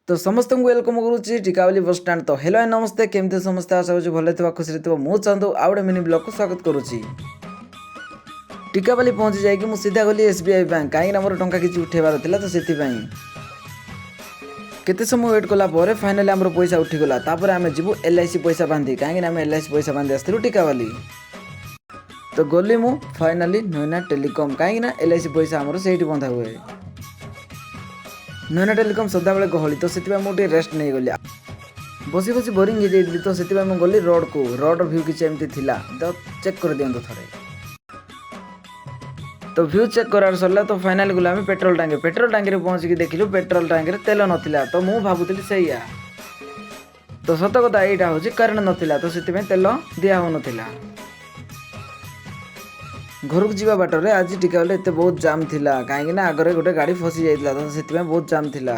तो समस्त welcome करुच्ची Tikawali bus stand. तो हेलो नमस्ते, केमती समस्ते आशा करूँ भले थी खुशी थी। मु चाहूँ आउ गए मिनी ब्लॉग को स्वागत करुच्ची। टिकावली पहुंची जाकि मुझे सीधा गली एसबीआई बैंक, कहीं मोर टंका किसी उठेबार था तो से केते समय वेट कला फाइनाली आम पैसा उठीगला। आम जीवु एलआईसी पैसा बांधी, कहीं आम एलआईसी पैसा बांधी आसलु टिकावाली। तो गली मु फाइनाली नैना टेलीकॉम, कहीं एलआईसी पैसा आमर से बंधा हुए। नैना टेलीकॉम सदा बेले गहली, तो से मुझे रेस्ट नहीं गली। बसी बसी बोरिंग हो जाती, तो से गली रोड को। रोड भ्यू किसी एमती थिला, तो चेक कर दिंतु थे। तो भ्यू चेक करार सरला, तो फाइनाली गला पेट्रोल टांगे। पेट्रोल टांगे पहुँचिक देखिलु पेट्रोल टांगे तेल नाला। तो मुझे भावुली से तो सत कथा यहाँ हूँ करेन्ट नाला, तो से तेल दिया हो नाला। घर को जावा बाटर आज टिकावली एत बहुत जाम थिला, कहीं आगे गोटे गाड़ी फसी जाता, तो से बहुत जाम थिला।